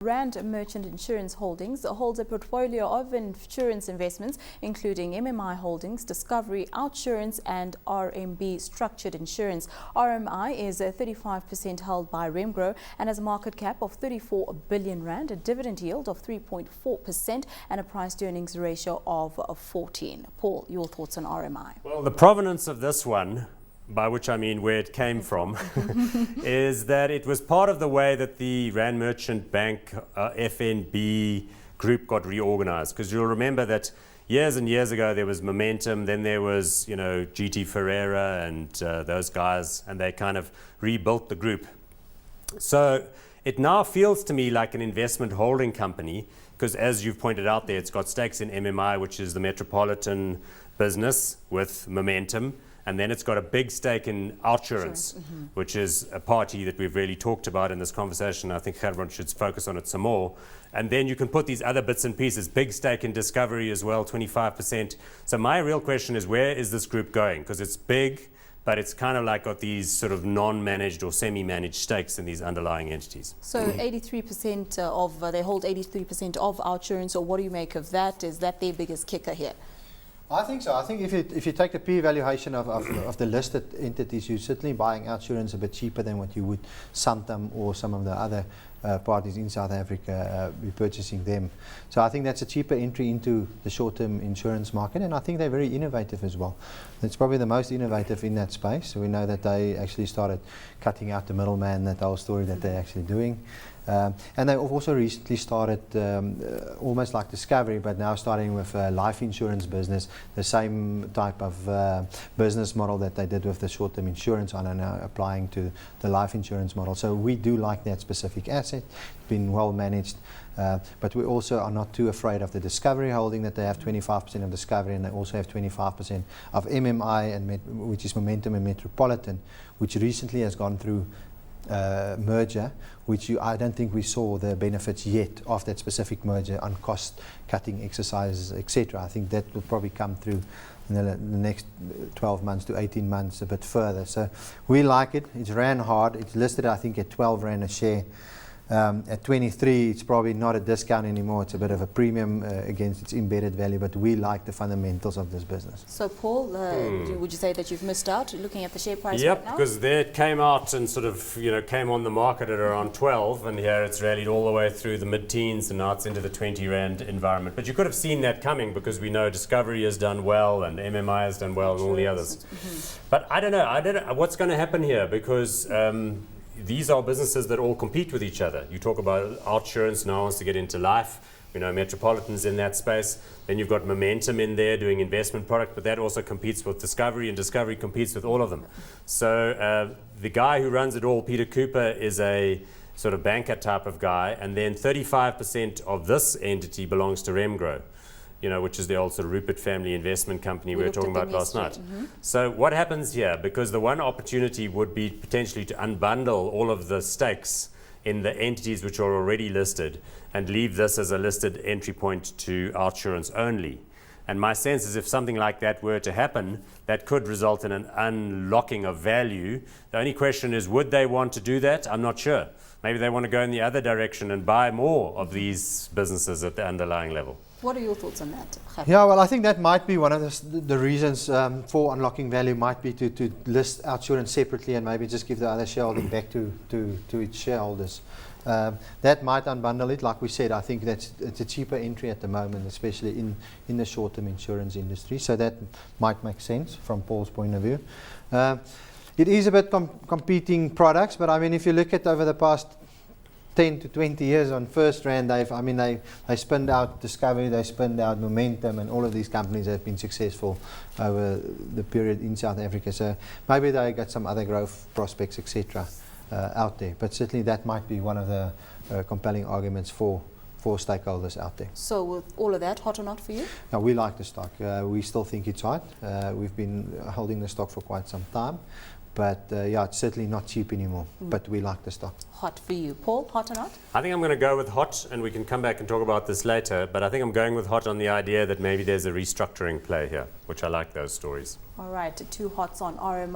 Rand Merchant Insurance Holdings holds a portfolio of insurance investments, including MMI Holdings, Discovery, Outsurance and RMB Structured Insurance. RMI is 35% held by Remgro and has a market cap of 34 billion Rand, a dividend yield of 3.4% and a price-to-earnings ratio of 14. Paul, your thoughts on RMI? Well, the provenance of this one, by which I mean where it came from, is that it was part of the way that the Rand Merchant Bank FNB group got reorganized. Because you'll remember that years and years ago there was Momentum, then there was, GT Ferreira and those guys, and they kind of rebuilt the group. So it now feels to me like an investment holding company, because as you've pointed out there, it's got stakes in MMI, which is the metropolitan business with Momentum. And then it's got a big stake in Outsurance, which is a party that we've really talked about in this conversation. I think everyone should focus on it some more. And then you can put these other bits and pieces, big stake in Discovery as well, 25%. So my real question is, where is this group going? Because it's big, but it's kind of like got these sort of non-managed or semi-managed stakes in these underlying entities. So 83% they hold 83% of Outsurance, or what do you make of that? Is that their biggest kicker here? I think so. I think if you take the P valuation of the listed entities, you're certainly buying Outsurance a bit cheaper than what you would Santam or some of the other parties in South Africa be purchasing them. So I think that's a cheaper entry into the short-term insurance market, and I think they're very innovative as well. It's probably the most innovative in that space. So we know that they actually started cutting out the middleman, that whole story that they're actually doing. And they've also recently started almost like Discovery, but now starting with a life insurance business, the same type of business model that they did with the short-term insurance and are now applying to the life insurance model. So we do like that specific asset. It's been well managed, but we also are not too afraid of the Discovery holding, that they have 25% of Discovery and they also have 25% of MMI, and which is Momentum and Metropolitan, which recently has gone through merger, which I don't think we saw the benefits yet of that specific merger on cost-cutting exercises, etc. I think that will probably come through in the next 12 months to 18 months, a bit further. So we like it. It's ran hard. It's listed, I think, at 12 Rand a share. At 23, it's probably not a discount anymore. It's a bit of a premium against its embedded value, but we like the fundamentals of this business. So, Paul, would you say that you've missed out looking at the share price Yep, right now? because there it came out and sort of, came on the market at around 12, and here it's rallied all the way through the mid-teens, and now it's into the 20 Rand environment. But you could have seen that coming, because we know Discovery has done well and MMI has done well and all the others. But I don't know what's going to happen here, because these are businesses that all compete with each other. You talk about Outsurance now wants to get into life. We know Metropolitan's in that space. Then you've got Momentum in there doing investment product, but that also competes with Discovery, and Discovery competes with all of them. So the guy who runs it all, Peter Cooper, is a sort of banker type of guy, and then 35% of this entity belongs to Remgro, which is the old sort of Rupert family investment company we were talking about last night. So what happens here? Because the one opportunity would be potentially to unbundle all of the stakes in the entities which are already listed and leave this as a listed entry point to Outsurance only. And my sense is if something like that were to happen, that could result in an unlocking of value. The only question is, would they want to do that? I'm not sure. Maybe they want to go in the other direction and buy more of these businesses at the underlying level. What are your thoughts on that? Yeah, well, I think that might be one of the reasons for unlocking value, might be to list Outsurance separately and maybe just give the other shareholding back to its shareholders. That might unbundle it. Like we said, I think it's a cheaper entry at the moment, especially in the short-term insurance industry. So that might make sense from Paul's point of view. It is a bit competing products, but I mean, if you look at over the past 10 to 20 years on First Rand, they spinned out Discovery, they spinned out Momentum, and all of these companies have been successful over the period in South Africa. So maybe they got some other growth prospects, etc. Out there. But certainly that might be one of the compelling arguments for stakeholders out there. So with all of that, hot or not for you? Now, we like the stock. We still think it's hot. We've been holding the stock for quite some time. But yeah, it's certainly not cheap anymore, but we like the stock. Hot for you. Paul, hot or not? I think I'm going to go with hot, and we can come back and talk about this later, but I think I'm going with hot on the idea that maybe there's a restructuring play here, which I like those stories. All right, 2 hots on RMI.